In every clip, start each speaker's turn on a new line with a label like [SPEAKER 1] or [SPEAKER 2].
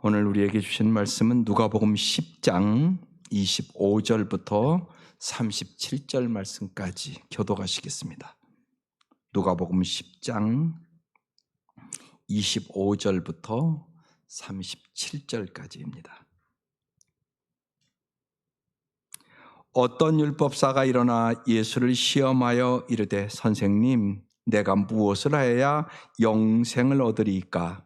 [SPEAKER 1] 오늘 우리에게 주신 말씀은 누가복음 10장 25절부터 37절 말씀까지 교독하시겠습니다. 누가복음 10장 25절부터 37절까지입니다. 어떤 율법사가 일어나 예수를 시험하여 이르되 선생님, 내가 무엇을 하여야 영생을 얻으리이까?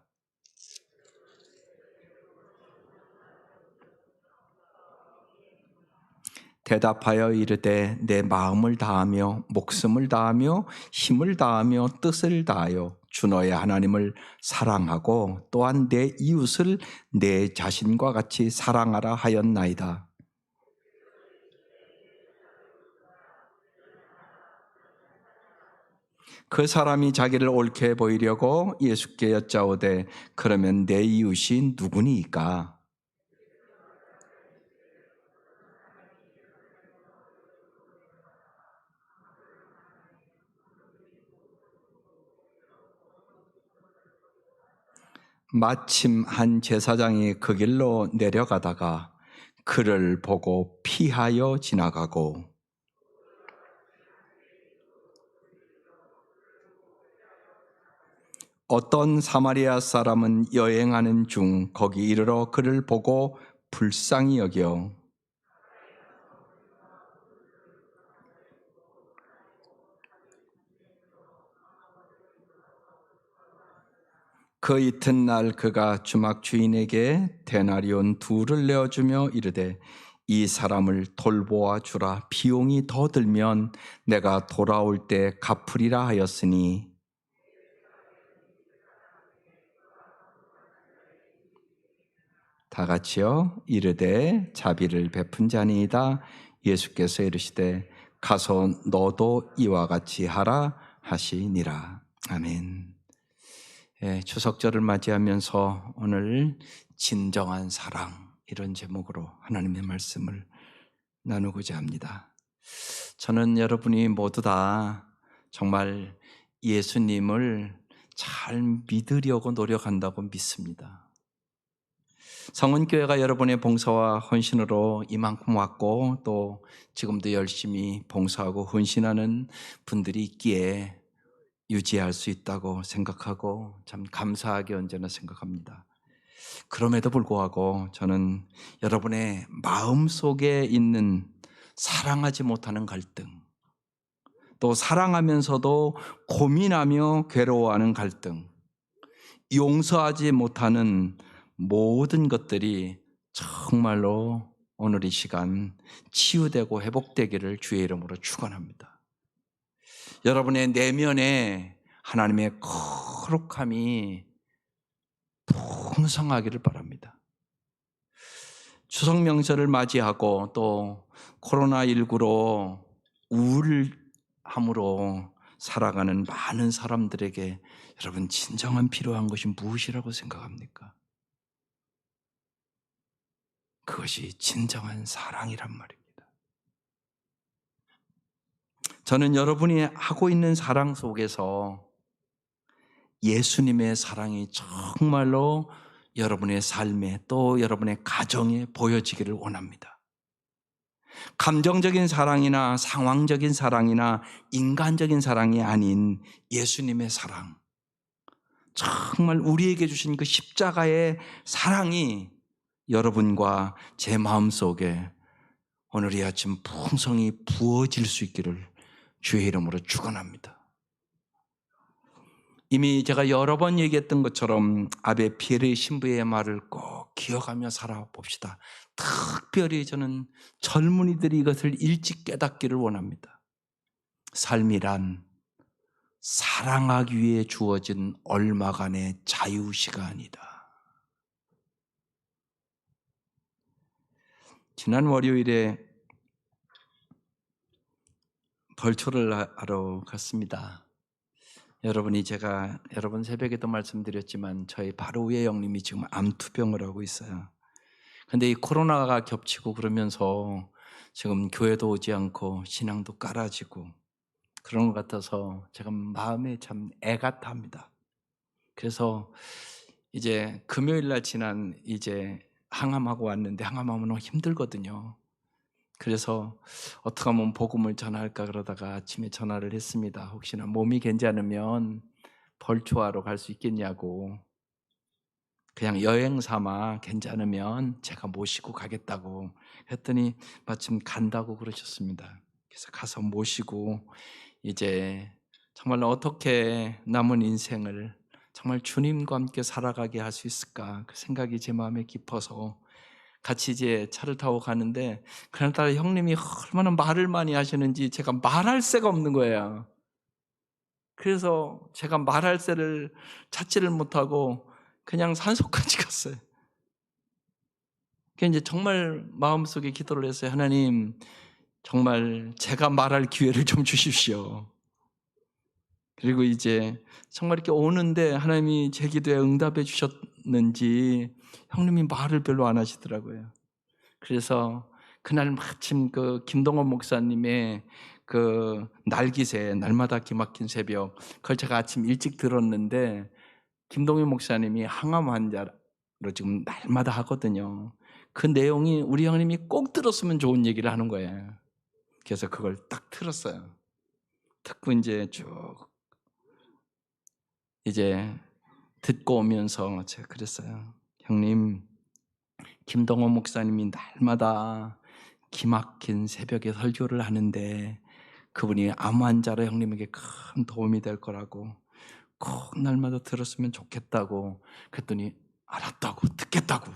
[SPEAKER 1] 대답하여 이르되 내 마음을 다하며 목숨을 다하며 힘을 다하며 뜻을 다하여 주 너의 하나님을 사랑하고 또한 내 이웃을 내 자신과 같이 사랑하라 하였나이다. 그 사람이 자기를 옳게 보이려고 예수께 여짜오되 그러면 내 이웃이 누구니이까? 마침 한 제사장이 그 길로 내려가다가 그를 보고 피하여 지나가고 어떤 사마리아 사람은 여행하는 중 거기 이르러 그를 보고 불쌍히 여겨 그 이튿날 그가 주막 주인에게 데나리온 2를 내어주며 이르되 이 사람을 돌보아 주라. 비용이 더 들면 내가 돌아올 때 갚으리라 하였으니 다 같이요. 이르되 자비를 베푼 자니이다. 예수께서 이르시되 가서 너도 이와 같이 하라 하시니라. 아멘. 추석절을 맞이하면서 오늘 진정한 사랑 이런 제목으로 하나님의 말씀을 나누고자 합니다. 저는 여러분이 모두 다 정말 예수님을 잘 믿으려고 노력한다고 믿습니다. 성은교회가 여러분의 봉사와 헌신으로 이만큼 왔고 또 지금도 열심히 봉사하고 헌신하는 분들이 있기에 유지할 수 있다고 생각하고 참 감사하게 언제나 생각합니다. 그럼에도 불구하고 저는 여러분의 마음속에 있는 사랑하지 못하는 갈등, 또 사랑하면서도 고민하며 괴로워하는 갈등, 용서하지 못하는 모든 것들이 정말로 오늘 이 시간 치유되고 회복되기를 주의 이름으로 축원합니다. 여러분의 내면에 하나님의 거룩함이 풍성하기를 바랍니다. 추석 명절을 맞이하고 또 코로나19로 우울함으로 살아가는 많은 사람들에게 여러분 진정한 필요한 것이 무엇이라고 생각합니까? 그것이 진정한 사랑이란 말입니다. 저는 여러분이 하고 있는 사랑 속에서 예수님의 사랑이 정말로 여러분의 삶에 또 여러분의 가정에 보여지기를 원합니다. 감정적인 사랑이나 상황적인 사랑이나 인간적인 사랑이 아닌 예수님의 사랑, 정말 우리에게 주신 그 십자가의 사랑이 여러분과 제 마음속에 오늘 이 아침 풍성히 부어질 수 있기를 주의 이름으로 축원합니다. 이미 제가 여러 번 얘기했던 것처럼 아베 피에르 신부의 말을 꼭 기억하며 살아봅시다. 특별히 저는 젊은이들이 이것을 일찍 깨닫기를 원합니다. 삶이란 사랑하기 위해 주어진 얼마간의 자유시간이다. 지난 월요일에 벌초를 하러 갔습니다. 제가 여러분 새벽에도 말씀드렸지만 저희 바로 위에 형님이 지금 암투병을 하고 있어요. 근데 이 코로나가 겹치고 그러면서 지금 교회도 오지 않고 신앙도 깔아지고 그런 것 같아서 제가 마음에 참 애가 탑니다. 그래서 이제 금요일 날 지난 이제 항암하고 왔는데 항암하면 너무 힘들거든요. 그래서 어떻게 하면 복음을 전할까 그러다가 아침에 전화를 했습니다. 혹시나 몸이 괜찮으면 벌초하러 갈 수 있겠냐고. 그냥 여행 삼아 괜찮으면 제가 모시고 가겠다고 했더니 마침 간다고 그러셨습니다. 그래서 가서 모시고 이제 정말 어떻게 남은 인생을 정말 주님과 함께 살아가게 할 수 있을까 그 생각이 제 마음에 깊어서 같이 이제 차를 타고 가는데 그날따라 형님이 얼마나 말을 많이 하시는지 제가 말할 새가 없는 거예요. 그래서 제가 말할 새를 찾지를 못하고 그냥 산소까지 갔어요. 그래서 이제 정말 마음속에 기도를 했어요. 하나님, 정말 제가 말할 기회를 좀 주십시오. 그리고 이제 정말 이렇게 오는데 하나님이 제 기도에 응답해 주셨는지 형님이 말을 별로 안 하시더라고요. 그래서 그날 마침 그 김동원 목사님의 그 날기새, 날마다 기막힌 새벽, 그걸 제가 아침 일찍 들었는데 김동현 목사님이 항암 환자로 지금 날마다 하거든요. 그 내용이 우리 형님이 꼭 들었으면 좋은 얘기를 하는 거예요. 그래서 그걸 딱 틀었어요. 듣고 이제 듣고 오면서 제가 그랬어요. 형님, 김동원 목사님이 날마다 기막힌 새벽에 설교를 하는데 그분이 암 환자로 형님에게 큰 도움이 될 거라고 꼭 날마다 들었으면 좋겠다고 그랬더니 알았다고 듣겠다고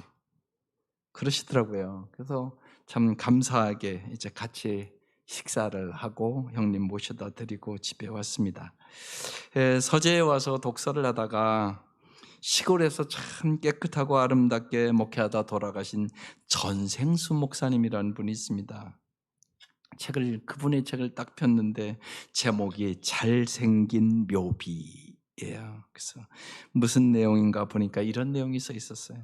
[SPEAKER 1] 그러시더라고요. 그래서 참 감사하게 이제 같이 식사를 하고 형님 모셔다 드리고 집에 왔습니다. 서재에 와서 독서를 하다가 시골에서 참 깨끗하고 아름답게 목회하다 돌아가신 전생수 목사님이라는 분이 있습니다. 그분의 책을 딱 폈는데 제목이 잘생긴 묘비예요. 그래서 무슨 내용인가 보니까 이런 내용이 써 있었어요.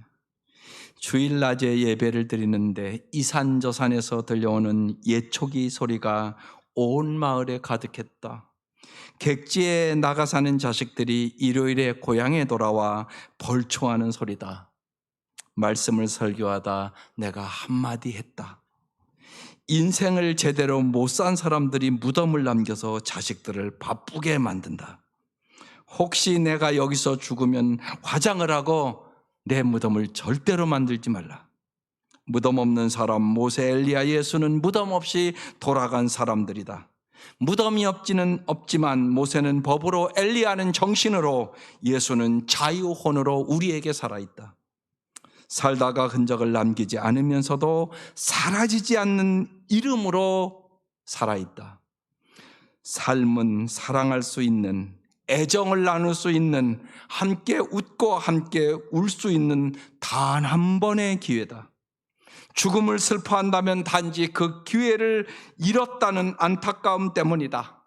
[SPEAKER 1] 주일 낮에 예배를 드리는데 이산저산에서 들려오는 예초기 소리가 온 마을에 가득했다. 객지에 나가 사는 자식들이 일요일에 고향에 돌아와 벌초하는 소리다. 말씀을 설교하다 내가 한마디 했다. 인생을 제대로 못 산 사람들이 무덤을 남겨서 자식들을 바쁘게 만든다. 혹시 내가 여기서 죽으면 화장을 하고 내 무덤을 절대로 만들지 말라. 무덤 없는 사람 모세, 엘리야, 예수는 무덤 없이 돌아간 사람들이다. 무덤이 없지만 모세는 법으로, 엘리야는 정신으로, 예수는 자유혼으로 우리에게 살아있다. 살다가 흔적을 남기지 않으면서도 사라지지 않는 이름으로 살아있다. 삶은 사랑할 수 있는, 애정을 나눌 수 있는, 함께 웃고 함께 울 수 있는 단 한 번의 기회다. 죽음을 슬퍼한다면 단지 그 기회를 잃었다는 안타까움 때문이다.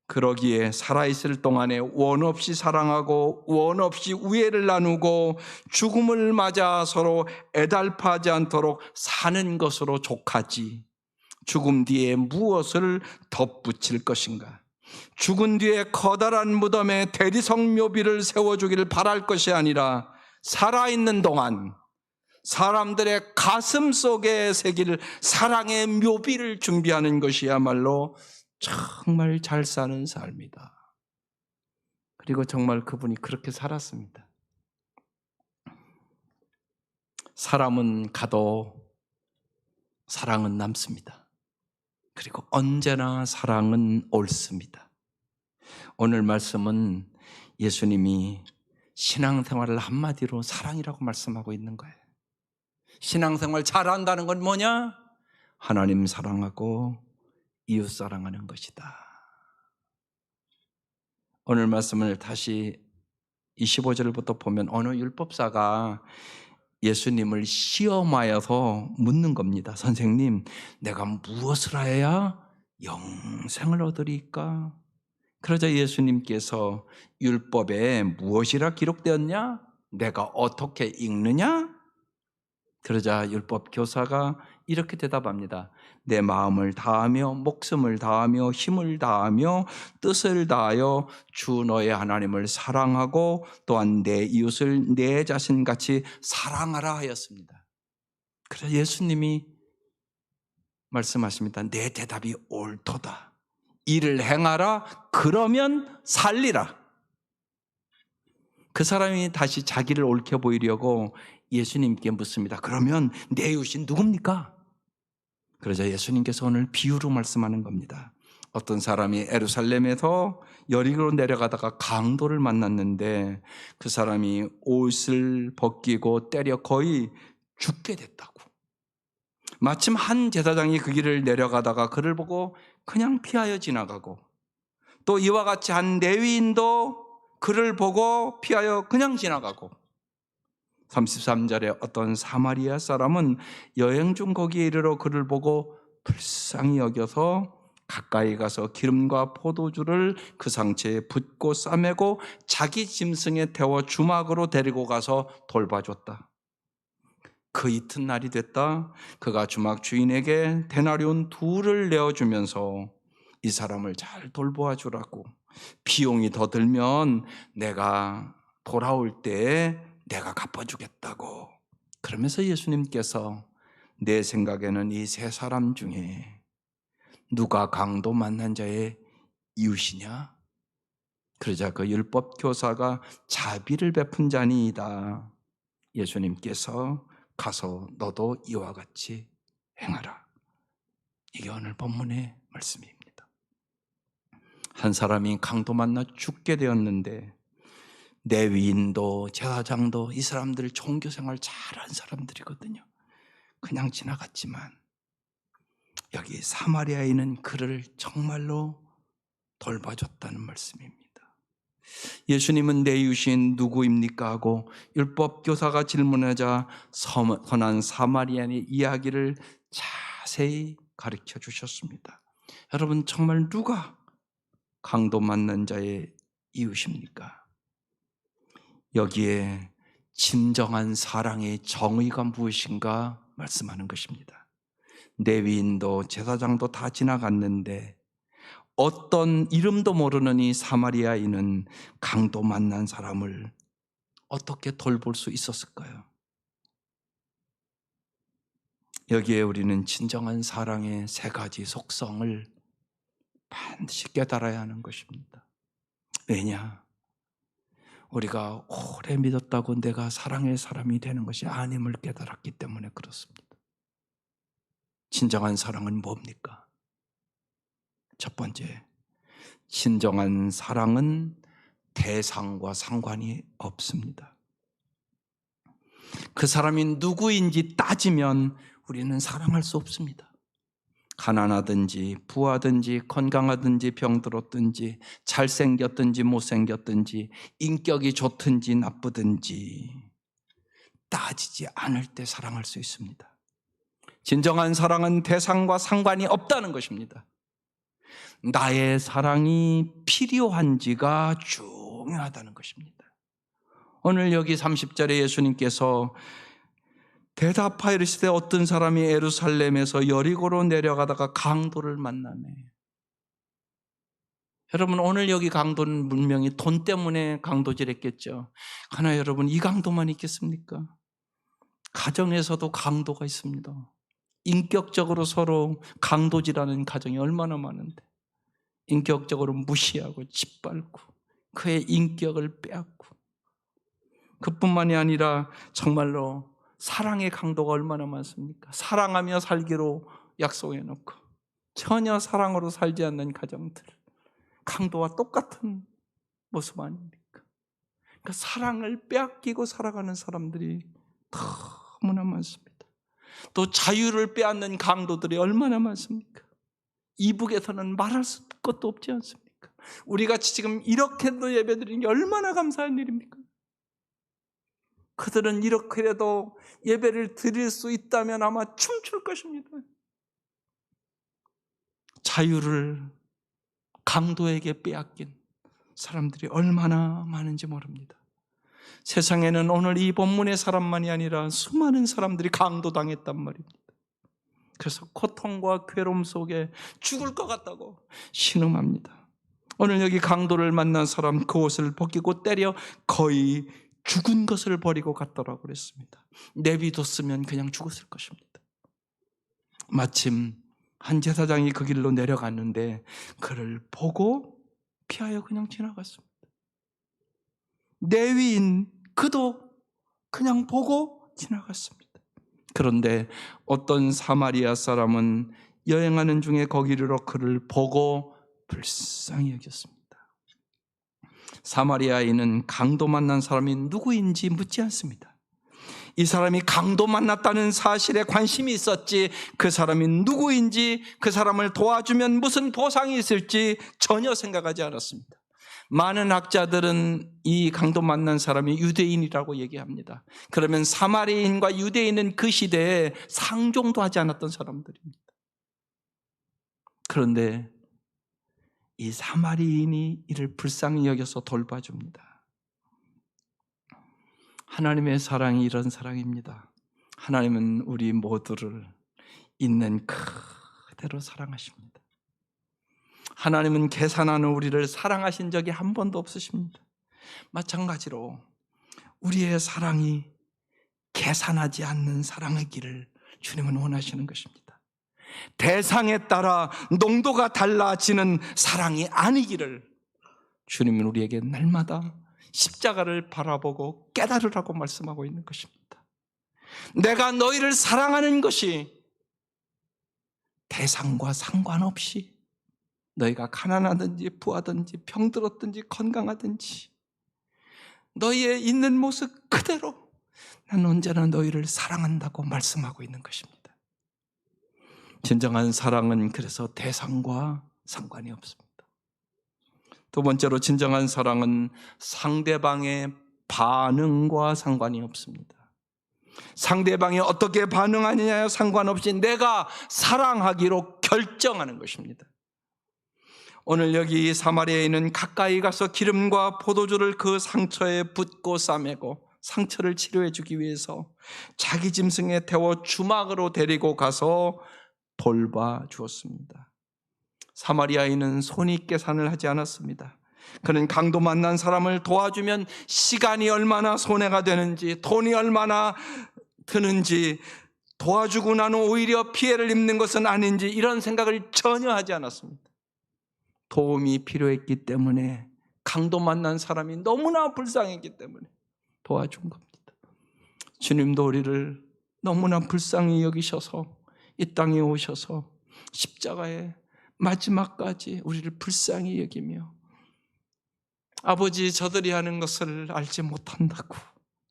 [SPEAKER 1] 그러기에 살아있을 동안에 원 없이 사랑하고 원 없이 우애를 나누고 죽음을 맞아 서로 애달파하지 않도록 사는 것으로 족하지. 죽음 뒤에 무엇을 덧붙일 것인가? 죽은 뒤에 커다란 무덤에 대리석 묘비를 세워주기를 바랄 것이 아니라 살아있는 동안 사람들의 가슴 속에 새길 사랑의 묘비를 준비하는 것이야말로 정말 잘 사는 삶이다. 그리고 정말 그분이 그렇게 살았습니다. 사람은 가도 사랑은 남습니다. 그리고 언제나 사랑은 옳습니다. 오늘 말씀은 예수님이 신앙생활을 한마디로 사랑이라고 말씀하고 있는 거예요. 신앙생활 잘한다는 건 뭐냐? 하나님 사랑하고 이웃 사랑하는 것이다. 오늘 말씀을 다시 25절부터 보면 어느 율법사가 예수님을 시험하여서 묻는 겁니다. 선생님, 내가 무엇을 해야 영생을 얻으리까? 그러자 예수님께서 율법에 무엇이라 기록되었냐? 내가 어떻게 읽느냐? 그러자 율법 교사가 이렇게 대답합니다. 내 마음을 다하며 목숨을 다하며 힘을 다하며 뜻을 다하여 주 너의 하나님을 사랑하고 또한 내 이웃을 내 자신같이 사랑하라 하였습니다. 그래서 예수님이 말씀하십니다. 내 대답이 옳도다. 이를 행하라. 그러면 살리라. 그 사람이 다시 자기를 옳게 보이려고 예수님께 묻습니다. 그러면 내 이웃이 누굽니까? 그러자 예수님께서 오늘 비유로 말씀하는 겁니다. 어떤 사람이 예루살렘에서 여리고로 내려가다가 강도를 만났는데 그 사람이 옷을 벗기고 때려 거의 죽게 됐다고. 마침 한 제사장이 그 길을 내려가다가 그를 보고 그냥 피하여 지나가고, 또 이와 같이 한 레위인도 그를 보고 피하여 그냥 지나가고, 33절에 어떤 사마리아 사람은 여행 중 거기에 이르러 그를 보고 불쌍히 여겨서 가까이 가서 기름과 포도주를 그 상처에 붓고 싸매고 자기 짐승에 태워 주막으로 데리고 가서 돌봐줬다. 그 이튿날이 됐다. 그가 주막 주인에게 데나리온 2를 내어주면서 이 사람을 잘 돌보아 주라고, 비용이 더 들면 내가 돌아올 때에 내가 갚아주겠다고. 그러면서 예수님께서 내 생각에는 이 3사람 중에 누가 강도 만난 자의 이웃이냐? 그러자 그 율법 교사가 자비를 베푼 자니이다. 예수님께서 가서 너도 이와 같이 행하라. 이게 오늘 본문의 말씀입니다. 한 사람이 강도 만나 죽게 되었는데 레위인도 제사장도 이 사람들 종교생활 잘한 사람들이거든요. 그냥 지나갔지만 여기 사마리아인은 그를 정말로 돌봐줬다는 말씀입니다. 예수님은 내 이웃인 누구입니까? 하고 율법교사가 질문하자 선한 사마리아인의 이야기를 자세히 가르쳐 주셨습니다. 여러분, 정말 누가 강도 만난 자의 이웃입니까? 여기에 진정한 사랑의 정의가 무엇인가 말씀하는 것입니다. 레위인도 제사장도 다 지나갔는데 어떤 이름도 모르는 이 사마리아인은 강도 만난 사람을 어떻게 돌볼 수 있었을까요? 여기에 우리는 진정한 사랑의 3가지 속성을 반드시 깨달아야 하는 것입니다. 왜냐? 우리가 오래 믿었다고 내가 사랑의 사람이 되는 것이 아님을 깨달았기 때문에 그렇습니다. 진정한 사랑은 뭡니까? 첫 번째, 진정한 사랑은 대상과 상관이 없습니다. 그 사람이 누구인지 따지면 우리는 사랑할 수 없습니다. 가난하든지 부하든지 건강하든지 병들었든지 잘생겼든지 못생겼든지 인격이 좋든지 나쁘든지 따지지 않을 때 사랑할 수 있습니다. 진정한 사랑은 대상과 상관이 없다는 것입니다. 나의 사랑이 필요한지가 중요하다는 것입니다. 오늘 여기 30절에 예수님께서 대답하여 이르시되 어떤 사람이 예루살렘에서 여리고로 내려가다가 강도를 만나매. 여러분, 오늘 여기 강도는 분명히 돈 때문에 강도질했겠죠. 그러나 여러분, 이 강도만 있겠습니까? 가정에서도 강도가 있습니다. 인격적으로 서로 강도질하는 가정이 얼마나 많은데, 인격적으로 무시하고 짓밟고 그의 인격을 빼앗고, 그뿐만이 아니라 정말로 사랑의 강도가 얼마나 많습니까? 사랑하며 살기로 약속해놓고 전혀 사랑으로 살지 않는 가정들, 강도와 똑같은 모습 아닙니까? 그러니까 사랑을 빼앗기고 살아가는 사람들이 너무나 많습니다. 또 자유를 빼앗는 강도들이 얼마나 많습니까? 이북에서는 말할 것도 없지 않습니까? 우리같이 지금 이렇게도 예배드리는 게 얼마나 감사한 일입니까? 그들은 이렇게라도 예배를 드릴 수 있다면 아마 춤출 것입니다. 자유를 강도에게 빼앗긴 사람들이 얼마나 많은지 모릅니다. 세상에는 오늘 이 본문의 사람만이 아니라 수많은 사람들이 강도당했단 말입니다. 그래서 고통과 괴로움 속에 죽을 것 같다고 신음합니다. 오늘 여기 강도를 만난 사람 그 옷을 벗기고 때려 거의 죽은 것을 버리고 갔더라고 그랬습니다. 내비뒀으면 그냥 죽었을 것입니다. 마침 한 제사장이 그 길로 내려갔는데 그를 보고 피하여 그냥 지나갔습니다. 레위인 그도 그냥 보고 지나갔습니다. 그런데 어떤 사마리아 사람은 여행하는 중에 거기로 그를 보고 불쌍히 여겼습니다. 사마리아인은 강도 만난 사람이 누구인지 묻지 않습니다. 이 사람이 강도 만났다는 사실에 관심이 있었지 그 사람이 누구인지 그 사람을 도와주면 무슨 보상이 있을지 전혀 생각하지 않았습니다. 많은 학자들은 이 강도 만난 사람이 유대인이라고 얘기합니다. 그러면 사마리아인과 유대인은 그 시대에 상종도 하지 않았던 사람들입니다. 그런데 이 사마리아인이 이를 불쌍히 여겨서 돌봐줍니다. 하나님의 사랑이 이런 사랑입니다. 하나님은 우리 모두를 있는 그대로 사랑하십니다. 하나님은 계산하는 우리를 사랑하신 적이 한 번도 없으십니다. 마찬가지로 우리의 사랑이 계산하지 않는 사랑이기를 주님은 원하시는 것입니다. 대상에 따라 농도가 달라지는 사랑이 아니기를 주님은 우리에게 날마다 십자가를 바라보고 깨달으라고 말씀하고 있는 것입니다. 내가 너희를 사랑하는 것이 대상과 상관없이 너희가 가난하든지 부하든지 병들었든지 건강하든지 너희의 있는 모습 그대로 난 언제나 너희를 사랑한다고 말씀하고 있는 것입니다. 진정한 사랑은 그래서 대상과 상관이 없습니다. 두 번째로 진정한 사랑은 상대방의 반응과 상관이 없습니다. 상대방이 어떻게 반응하느냐에 상관없이 내가 사랑하기로 결정하는 것입니다. 오늘 여기 사마리아인은 가까이 가서 기름과 포도주를 그 상처에 붓고 싸매고 상처를 치료해 주기 위해서 자기 짐승에 태워 주막으로 데리고 가서 돌봐 주었습니다. 사마리아인은 손익 계산을 하지 않았습니다. 그는 강도 만난 사람을 도와주면 시간이 얼마나 손해가 되는지, 돈이 얼마나 드는지, 도와주고 나는 오히려 피해를 입는 것은 아닌지 이런 생각을 전혀 하지 않았습니다. 도움이 필요했기 때문에, 강도 만난 사람이 너무나 불쌍했기 때문에 도와준 겁니다. 주님도 우리를 너무나 불쌍히 여기셔서 이 땅에 오셔서 십자가에 마지막까지 우리를 불쌍히 여기며 아버지 저들이 하는 것을 알지 못한다고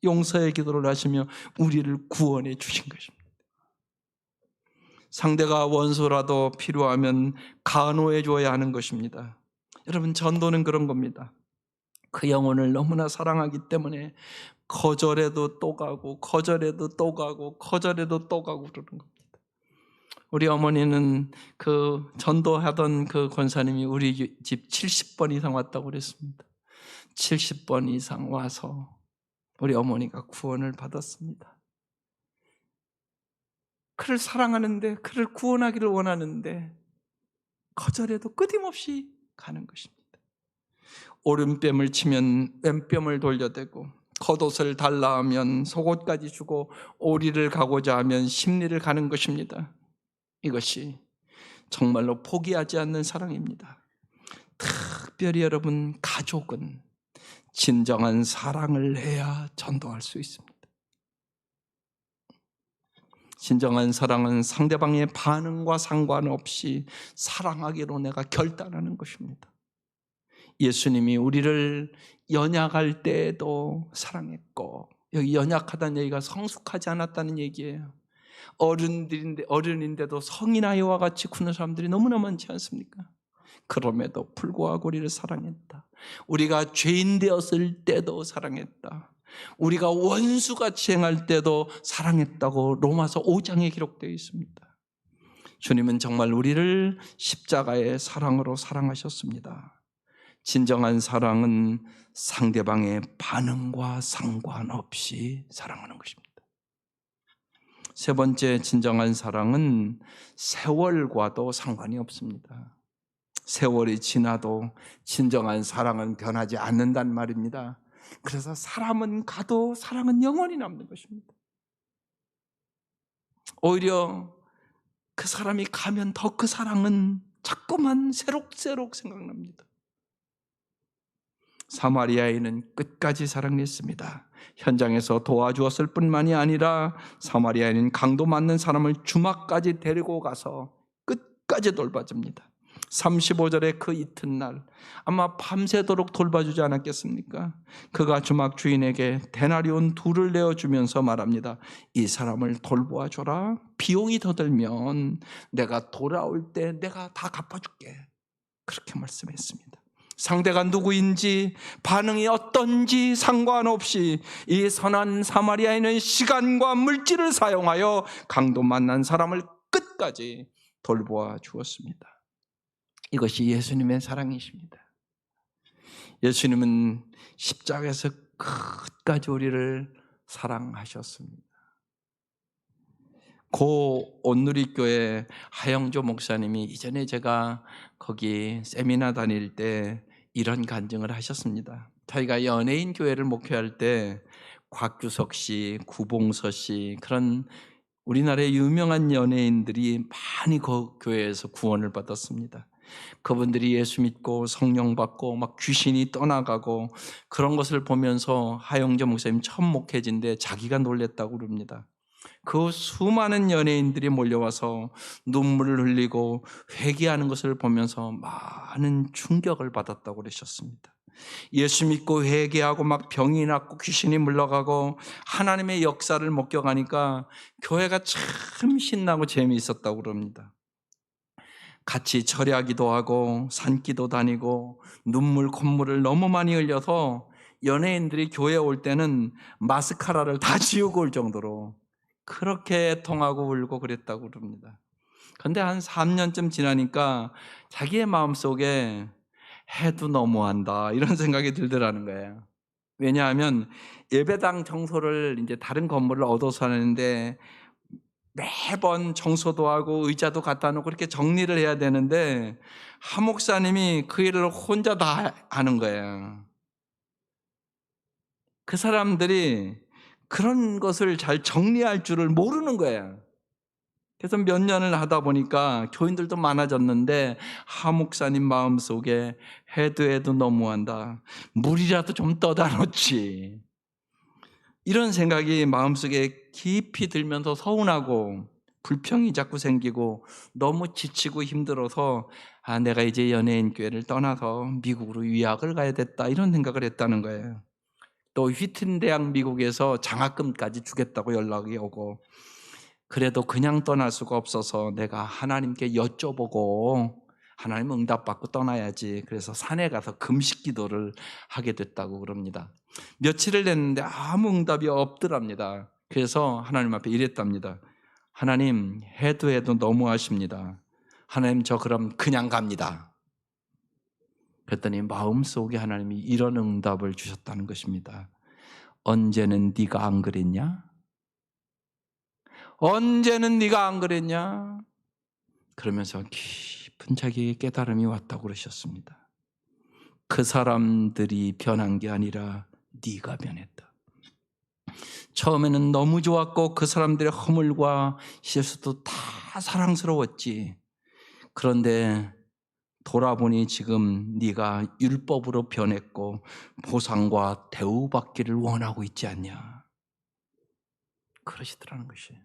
[SPEAKER 1] 용서의 기도를 하시며 우리를 구원해 주신 것입니다. 상대가 원수라도 필요하면 간호해 줘야 하는 것입니다. 여러분, 전도는 그런 겁니다. 그 영혼을 너무나 사랑하기 때문에 거절해도 또 가고 거절해도 또 가고 거절해도 또 가고 그러는 겁니다. 우리 어머니는 그 전도하던 그 권사님이 우리 집 70번 이상 왔다고 그랬습니다. 70번 이상 와서 우리 어머니가 구원을 받았습니다. 그를 사랑하는데, 그를 구원하기를 원하는데 거절해도 끊임없이 가는 것입니다. 오른뺨을 치면 왼뺨을 돌려대고, 겉옷을 달라 하면 속옷까지 주고, 오리를 가고자 하면 십리를 가는 것입니다. 이것이 정말로 포기하지 않는 사랑입니다. 특별히 여러분, 가족은 진정한 사랑을 해야 전도할 수 있습니다. 진정한 사랑은 상대방의 반응과 상관없이 사랑하기로 내가 결단하는 것입니다. 예수님이 우리를 연약할 때에도 사랑했고, 여기 연약하다는 얘기가 성숙하지 않았다는 얘기예요. 어른인데도 성인아이와 같이 구는 사람들이 너무나 많지 않습니까? 그럼에도 불구하고 우리를 사랑했다. 우리가 죄인 되었을 때도 사랑했다. 우리가 원수같이 행할 때도 사랑했다고 로마서 5장에 기록되어 있습니다. 주님은 정말 우리를 십자가의 사랑으로 사랑하셨습니다. 진정한 사랑은 상대방의 반응과 상관없이 사랑하는 것입니다. 세 번째 진정한 사랑은 세월과도 상관이 없습니다. 세월이 지나도 진정한 사랑은 변하지 않는단 말입니다. 그래서 사람은 가도 사랑은 영원히 남는 것입니다. 오히려 그 사람이 가면 더 그 사랑은 자꾸만 새록새록 생각납니다. 사마리아인은 끝까지 사랑했습니다. 현장에서 도와주었을 뿐만이 아니라 사마리아인은 강도 맞는 사람을 주막까지 데리고 가서 끝까지 돌봐줍니다. 35절의 그 이튿날 아마 밤새도록 돌봐주지 않았겠습니까? 그가 주막 주인에게 데나리온 2를 내어주면서 말합니다. 이 사람을 돌보아줘라. 비용이 더 들면 내가 돌아올 때 내가 다 갚아줄게. 그렇게 말씀했습니다. 상대가 누구인지 반응이 어떤지 상관없이 이 선한 사마리아인은 시간과 물질을 사용하여 강도 만난 사람을 끝까지 돌보아 주었습니다. 이것이 예수님의 사랑이십니다. 예수님은 십자가에서 끝까지 우리를 사랑하셨습니다. 고 온누리교회 하영조 목사님이 이전에 제가 거기 세미나 다닐 때 이런 간증을 하셨습니다. 저희가 연예인 교회를 목회할 때 곽규석 씨, 구봉서 씨 그런 우리나라의 유명한 연예인들이 많이 그 교회에서 구원을 받았습니다. 그분들이 예수 믿고 성령 받고 막 귀신이 떠나가고 그런 것을 보면서 하영조 목사님 첫 목회지인데 자기가 놀랬다고 그럽니다. 그 수많은 연예인들이 몰려와서 눈물을 흘리고 회개하는 것을 보면서 많은 충격을 받았다고 그러셨습니다. 예수 믿고 회개하고 막 병이 낫고 귀신이 물러가고 하나님의 역사를 목격하니까 교회가 참 신나고 재미있었다고 그럽니다. 같이 절야기도 하고 산기도 다니고 눈물 콧물을 너무 많이 흘려서 연예인들이 교회에 올 때는 마스카라를 다 지우고 올 정도로 그렇게 통하고 울고 그랬다고 그럽니다. 그런데 한 3년쯤 지나니까 자기의 마음속에 해도 너무한다 이런 생각이 들더라는 거예요. 왜냐하면 예배당 청소를 이제 다른 건물을 얻어서 하는데 매번 청소도 하고 의자도 갖다 놓고 그렇게 정리를 해야 되는데 하 목사님이 그 일을 혼자 다 하는 거예요. 그 사람들이 그런 것을 잘 정리할 줄을 모르는 거예요. 그래서 몇 년을 하다 보니까 교인들도 많아졌는데 하 목사님 마음속에 해도 너무한다. 물이라도 좀 떠다 놓지. 이런 생각이 마음속에 깊이 들면서 서운하고 불평이 자꾸 생기고 너무 지치고 힘들어서 내가 이제 연예인 교회를 떠나서 미국으로 유학을 가야겠다 이런 생각을 했다는 거예요. 또 휘튼 대학 미국에서 장학금까지 주겠다고 연락이 오고 그래도 그냥 떠날 수가 없어서 내가 하나님께 여쭤보고 하나님 응답받고 떠나야지. 그래서 산에 가서 금식 기도를 하게 됐다고 그럽니다. 며칠을 했는데 아무 응답이 없더랍니다. 그래서 하나님 앞에 이랬답니다. 하나님 해도 너무하십니다. 하나님 저 그럼 그냥 갑니다. 그랬더니 마음속에 하나님이 이런 응답을 주셨다는 것입니다. 언제는 네가 안 그랬냐? 언제는 네가 안 그랬냐? 그러면서 깊은 자기의 깨달음이 왔다고 그러셨습니다. 그 사람들이 변한 게 아니라 네가 변했다. 처음에는 너무 좋았고 그 사람들의 허물과 실수도 다 사랑스러웠지. 그런데 돌아보니 지금 네가 율법으로 변했고 보상과 대우받기를 원하고 있지 않냐. 그러시더라는 것이에요.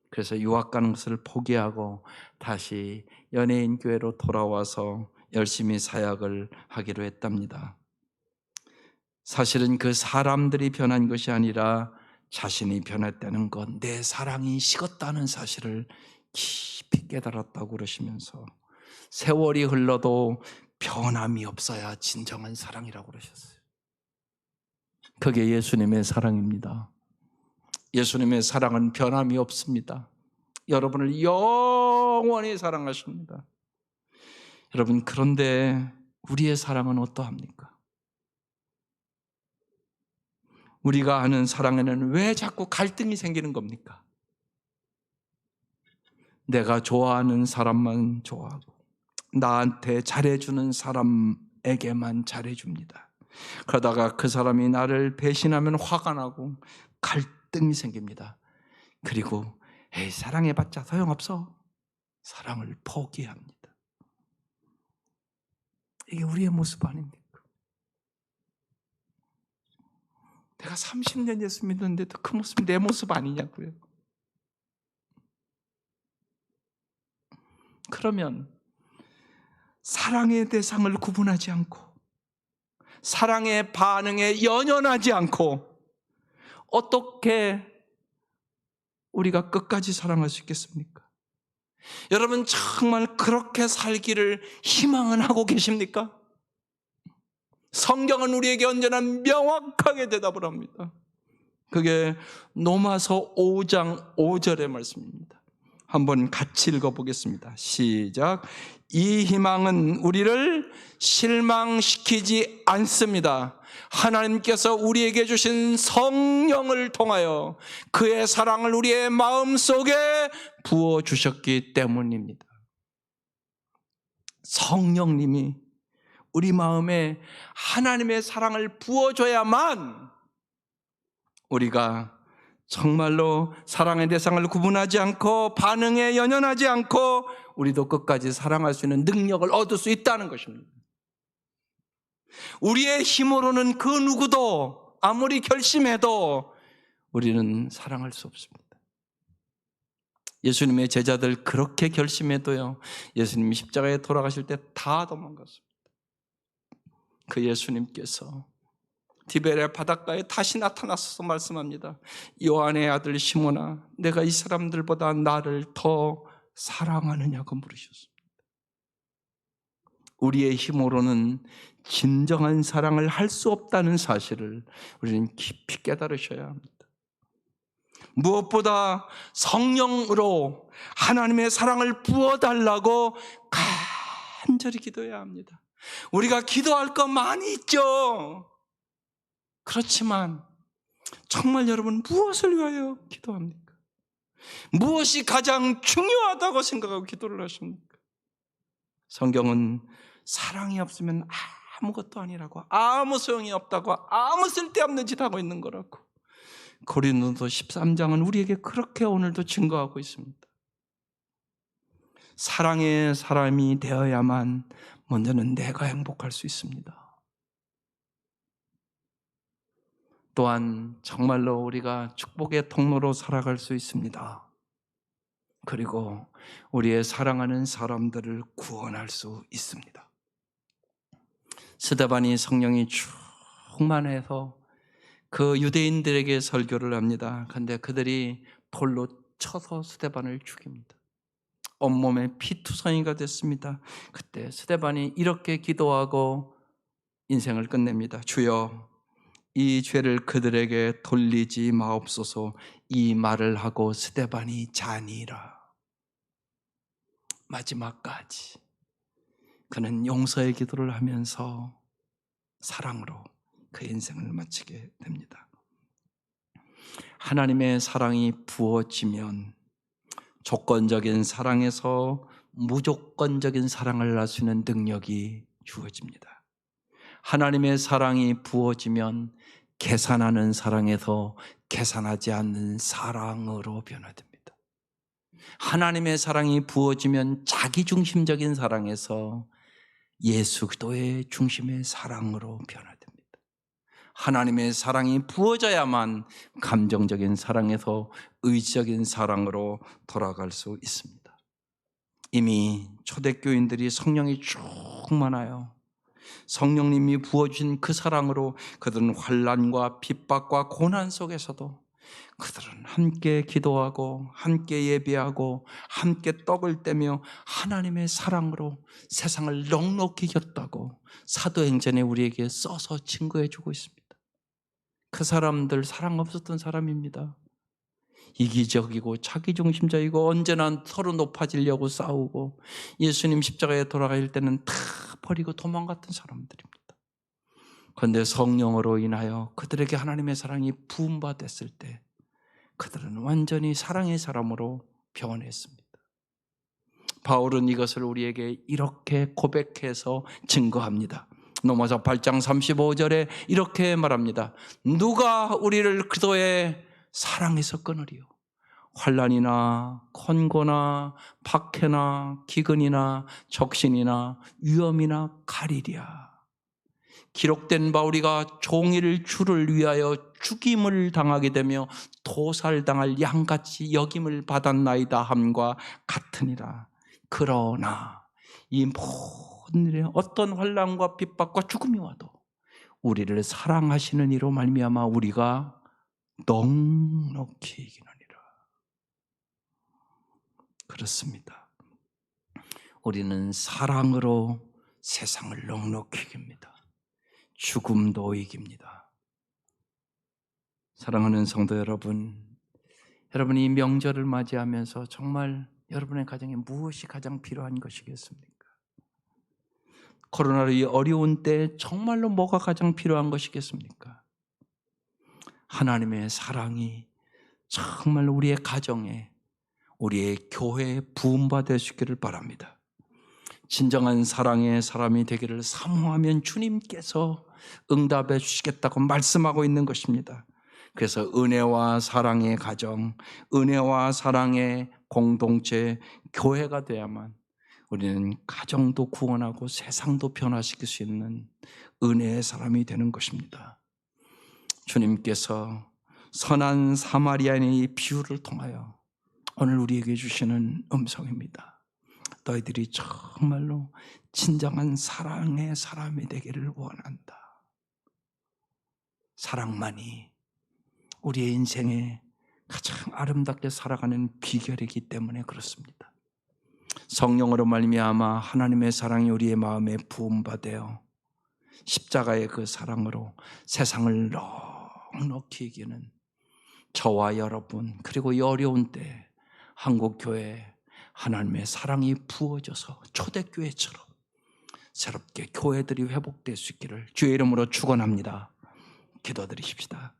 [SPEAKER 1] 그래서 유학 가는 것을 포기하고 다시 연예인 교회로 돌아와서 열심히 사역을 하기로 했답니다. 사실은 그 사람들이 변한 것이 아니라 자신이 변했다는 것, 내 사랑이 식었다는 사실을 깊이 깨달았다고 그러시면서 세월이 흘러도 변함이 없어야 진정한 사랑이라고 그러셨어요. 그게 예수님의 사랑입니다. 예수님의 사랑은 변함이 없습니다. 여러분을 영원히 사랑하십니다. 여러분, 그런데 우리의 사랑은 어떠합니까? 우리가 아는 사랑에는 왜 자꾸 갈등이 생기는 겁니까? 내가 좋아하는 사람만 좋아하고 나한테 잘해주는 사람에게만 잘해줍니다. 그러다가 그 사람이 나를 배신하면 화가 나고 갈등이 생깁니다. 그리고 에이, 사랑해봤자 소용없어. 사랑을 포기합니다. 이게 우리의 모습 아닙니까? 내가 30년 예수 믿었는데도 그 모습이 내 모습 아니냐고요. 그러면 사랑의 대상을 구분하지 않고 사랑의 반응에 연연하지 않고 어떻게 우리가 끝까지 사랑할 수 있겠습니까? 여러분 정말 그렇게 살기를 희망은 하고 계십니까? 성경은 우리에게 언제나 명확하게 대답을 합니다. 그게 로마서 5장 5절의 말씀입니다. 한번 같이 읽어보겠습니다. 시작. 이 희망은 우리를 실망시키지 않습니다. 하나님께서 우리에게 주신 성령을 통하여 그의 사랑을 우리의 마음속에 부어주셨기 때문입니다. 성령님이 우리 마음에 하나님의 사랑을 부어줘야만 우리가 정말로 사랑의 대상을 구분하지 않고 반응에 연연하지 않고 우리도 끝까지 사랑할 수 있는 능력을 얻을 수 있다는 것입니다. 우리의 힘으로는 그 누구도 아무리 결심해도 우리는 사랑할 수 없습니다. 예수님의 제자들 그렇게 결심해도요, 예수님이 십자가에 돌아가실 때 다 도망갔습니다. 그 예수님께서 디베레 바닷가에 다시 나타나셔서 말씀합니다. 요한의 아들 시몬아, 내가 이 사람들보다 나를 더 사랑하느냐고 물으셨습니다. 우리의 힘으로는 진정한 사랑을 할 수 없다는 사실을 우리는 깊이 깨달으셔야 합니다. 무엇보다 성령으로 하나님의 사랑을 부어달라고 간절히 기도해야 합니다. 우리가 기도할 거 많이 있죠. 그렇지만 정말 여러분 무엇을 위하여 기도합니까? 무엇이 가장 중요하다고 생각하고 기도를 하십니까? 성경은 사랑이 없으면 아무것도 아니라고, 아무 소용이 없다고, 아무 쓸데없는 짓 하고 있는 거라고. 고린도서 13장은 우리에게 그렇게 오늘도 증거하고 있습니다. 사랑의 사람이 되어야만 먼저는 내가 행복할 수 있습니다. 또한 정말로 우리가 축복의 통로로 살아갈 수 있습니다. 그리고 우리의 사랑하는 사람들을 구원할 수 있습니다. 스데반이 성령이 충만해서 그 유대인들에게 설교를 합니다. 그런데 그들이 돌로 쳐서 스데반을 죽입니다. 온몸에 피투성이가 됐습니다. 그때 스데반이 이렇게 기도하고 인생을 끝냅니다. 주여, 이 죄를 그들에게 돌리지 마옵소서. 이 말을 하고 스데반이 자니라. 마지막까지 그는 용서의 기도를 하면서 사랑으로 그 인생을 마치게 됩니다. 하나님의 사랑이 부어지면 조건적인 사랑에서 무조건적인 사랑을 할 수 있는 능력이 주어집니다. 하나님의 사랑이 부어지면 계산하는 사랑에서 계산하지 않는 사랑으로 변화됩니다. 하나님의 사랑이 부어지면 자기중심적인 사랑에서 예수 그리스도의 중심의 사랑으로 변화됩니다. 하나님의 사랑이 부어져야만 감정적인 사랑에서 의지적인 사랑으로 돌아갈 수 있습니다. 이미 초대교인들이 성령이 충만하여 성령님이 부어주신 그 사랑으로 그들은 환난과 핍박과 고난 속에서도 그들은 함께 기도하고 함께 예배하고 함께 떡을 떼며 하나님의 사랑으로 세상을 넉넉히 이겼다고 사도행전에 우리에게 써서 증거해 주고 있습니다. 그 사람들 사랑 없었던 사람입니다. 이기적이고 자기중심적이고 언제나 서로 높아지려고 싸우고 예수님 십자가에 돌아갈 때는 다 버리고 도망갔던 사람들입니다. 그런데 성령으로 인하여 그들에게 하나님의 사랑이 부음받았을 때 그들은 완전히 사랑의 사람으로 변했습니다. 바울은 이것을 우리에게 이렇게 고백해서 증거합니다. 로마서 8장 35절에 이렇게 말합니다. 누가 우리를 그리스도의 사랑에서 끊으리요? 환난이나 권고나 박해나 기근이나 적신이나 위험이나 가리랴. 기록된 바 우리가 종일 주를 위하여 죽임을 당하게 되며 도살당할 양같이 여김을 받았나이다 함과 같으니라. 그러나 이 모든 일에 어떤 환난과 핍박과 죽음이 와도 우리를 사랑하시는 이로 말미암아 우리가 넉넉히 이기느니라. 그렇습니다. 우리는 사랑으로 세상을 넉넉히 이깁니다. 죽음도 이깁니다. 사랑하는 성도 여러분, 여러분이 명절을 맞이하면서 정말 여러분의 가정에 무엇이 가장 필요한 것이겠습니까? 코로나로 이 어려운 때 정말로 뭐가 가장 필요한 것이겠습니까? 하나님의 사랑이 정말 우리의 가정에, 우리의 교회에 부음받을 수 있기를 바랍니다. 진정한 사랑의 사람이 되기를 사모하면 주님께서 응답해 주시겠다고 말씀하고 있는 것입니다. 그래서 은혜와 사랑의 가정, 은혜와 사랑의 공동체, 교회가 돼야만 우리는 가정도 구원하고 세상도 변화시킬 수 있는 은혜의 사람이 되는 것입니다. 주님께서 선한 사마리아인의 비유를 통하여 오늘 우리에게 주시는 음성입니다. 너희들이 정말로 진정한 사랑의 사람이 되기를 원한다. 사랑만이 우리의 인생에 가장 아름답게 살아가는 비결이기 때문에 그렇습니다. 성령으로 말미암아 하나님의 사랑이 우리의 마음에 부음받아 십자가의 그 사랑으로 세상을 넉넉히 이기는 저와 여러분, 그리고 이 어려운 때 한국교회 하나님의 사랑이 부어져서 초대교회처럼 새롭게 교회들이 회복될 수 있기를 주의 이름으로 축원합니다. 기도드리십시다.